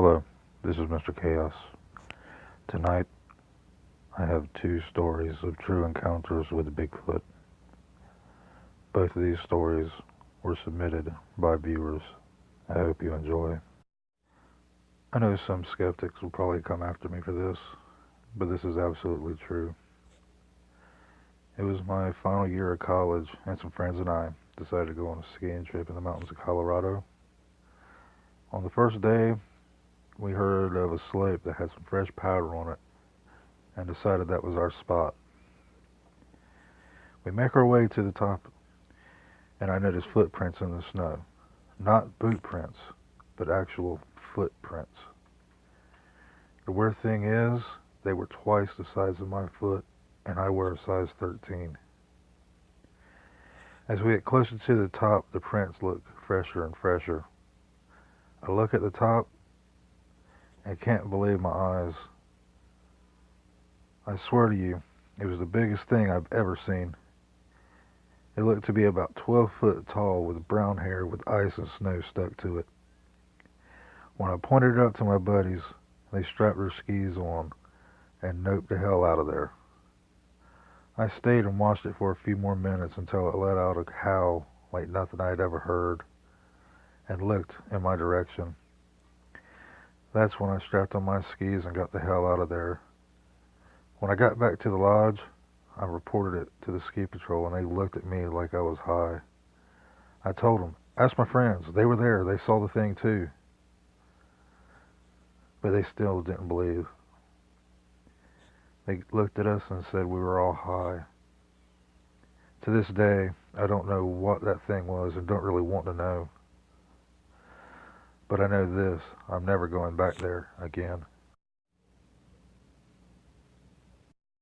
Hello, this is Mr. Chaos. Tonight, I have two stories of true encounters with Bigfoot. Both of these stories were submitted by viewers. I hope you enjoy. I know some skeptics will probably come after me for this, but this is absolutely true. It was my final year of college, and some friends and I decided to go on a skiing trip in the mountains of Colorado. On the first day, we heard of a slope that had some fresh powder on it and decided that was our spot. We make our way to the top, and I noticed footprints in the snow. Not boot prints, but actual footprints. The weird thing is, they were twice the size of my foot, and I wear a size 13. As we get closer to the top, the prints look fresher and fresher. I look at the top and can't believe my eyes. I swear to you, it was the biggest thing I've ever seen. It looked to be about 12 foot tall with brown hair with ice and snow stuck to it. When I pointed it up to my buddies, they strapped their skis on and noped the hell out of there. I stayed and watched it for a few more minutes until it let out a howl like nothing I had ever heard and looked in my direction. That's when I strapped on my skis and got the hell out of there. When I got back to the lodge, I reported it to the ski patrol and they looked at me like I was high. I told them, ask my friends, they were there, they saw the thing too. But they still didn't believe. They looked at us and said we were all high. To this day, I don't know what that thing was and don't really want to know. But I know this, I'm never going back there again.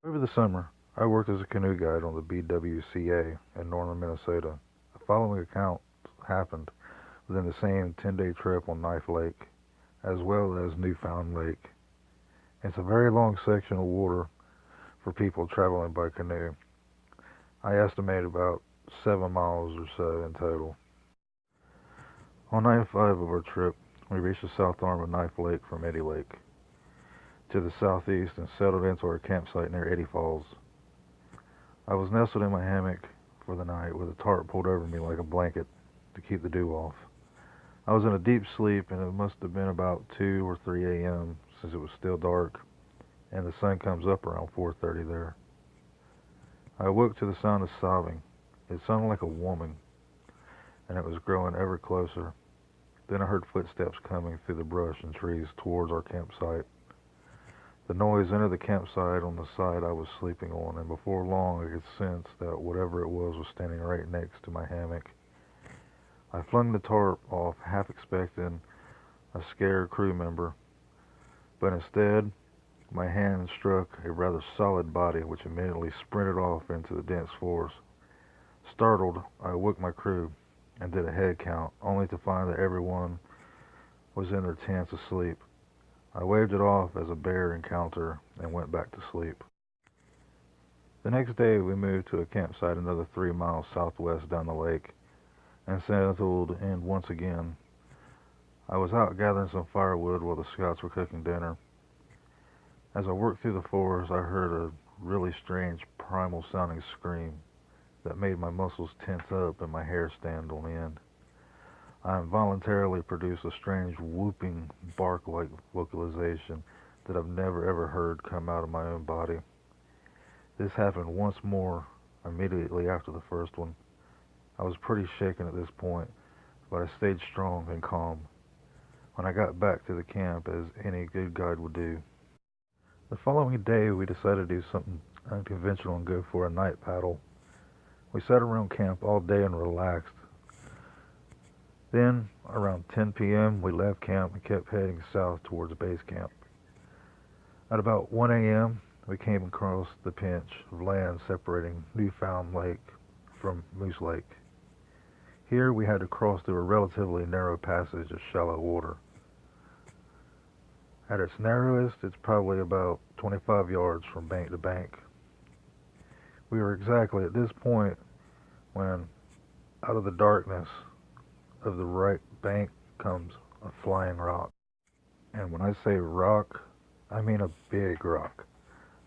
Over the summer, I worked as a canoe guide on the BWCA in northern Minnesota. The following account happened within the same 10-day trip on Knife Lake, as well as Newfound Lake. It's a very long section of water for people traveling by canoe. I estimate about 7 miles or so in total. On night 5 of our trip, we reached the south arm of Knife Lake from Eddy Lake to the southeast and settled into our campsite near Eddy Falls. I was nestled in my hammock for the night with a tarp pulled over me like a blanket to keep the dew off. I was in a deep sleep, and it must have been about 2 or 3 a.m. since it was still dark and the sun comes up around 4:30 there. I awoke to the sound of sobbing. It sounded like a woman, and it was growing ever closer. Then I heard footsteps coming through the brush and trees towards our campsite. The noise entered the campsite on the side I was sleeping on, and before long I could sense that whatever it was standing right next to my hammock. I flung the tarp off, half expecting a scared crew member, but instead my hand struck a rather solid body which immediately sprinted off into the dense forest. Startled, I awoke my crew and did a head count, only to find that everyone was in their tents asleep. I waved it off as a bear encounter and went back to sleep. The next day we moved to a campsite another 3 miles southwest down the lake and settled in once again. I was out gathering some firewood while the scouts were cooking dinner. As I worked through the forest, I heard a really strange primal sounding scream that made my muscles tense up and my hair stand on end. I involuntarily produced a strange whooping bark-like vocalization that I've never ever heard come out of my own body. This happened once more immediately after the first one. I was pretty shaken at this point, but I stayed strong and calm. When I got back to the camp, as any good guide would do. The following day, we decided to do something unconventional and go for a night paddle. We sat around camp all day and relaxed. Then, around 10 p.m., we left camp and kept heading south towards base camp. At about 1 a.m., we came across the pinch of land separating Newfound Lake from Moose Lake. Here, we had to cross through a relatively narrow passage of shallow water. At its narrowest, it's probably about 25 yards from bank to bank. We were exactly at this point when, out of the darkness of the right bank, comes a flying rock. And when I say rock, I mean a big rock.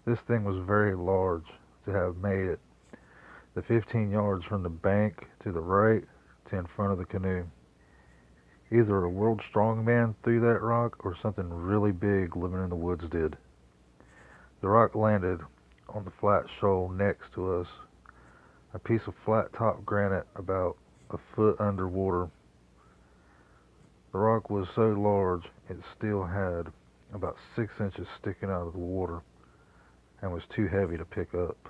This thing was very large to have made it the 15 yards from the bank to the right to in front of the canoe. Either a world strongman threw that rock or something really big living in the woods did. The rock landed on the flat shoal next to us, a piece of flat top granite about a foot under water. The rock was so large it still had about 6 inches sticking out of the water and was too heavy to pick up.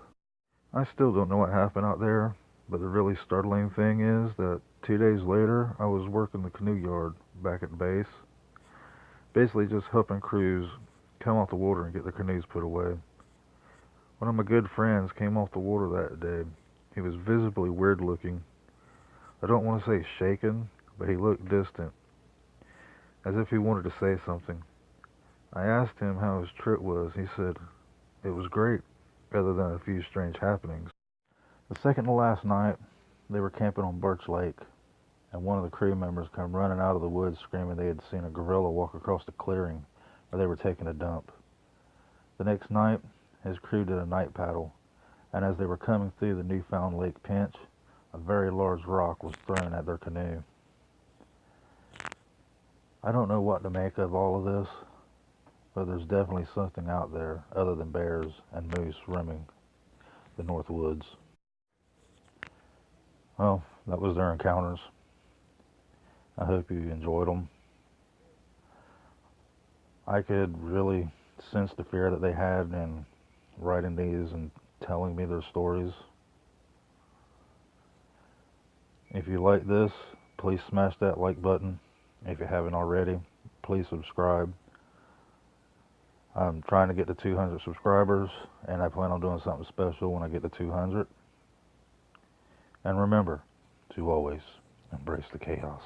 I still don't know what happened out there, but the really startling thing is that 2 days later I was working the canoe yard back at base, basically just helping crews come off the water and get their canoes put away. One of my good friends came off the water that day. He was visibly weird looking. I don't want to say shaken, but he looked distant, as if he wanted to say something. I asked him how his trip was. He said it was great, other than a few strange happenings. The second to last night, they were camping on Birch Lake, and one of the crew members came running out of the woods screaming they had seen a gorilla walk across the clearing where they were taking a dump. The next night, his crew did a night paddle, and as they were coming through the newfound lake pinch, a very large rock was thrown at their canoe. I don't know what to make of all of this, but there's definitely something out there other than bears and moose roaming the North Woods. Well, that was their encounters. I hope you enjoyed them. I could really sense the fear that they had in writing these and telling me their stories. If you like this, please smash that like button. If you haven't already, please subscribe. I'm trying to get to 200 subscribers, and I plan on doing something special when I get to 200. And remember to always embrace the chaos.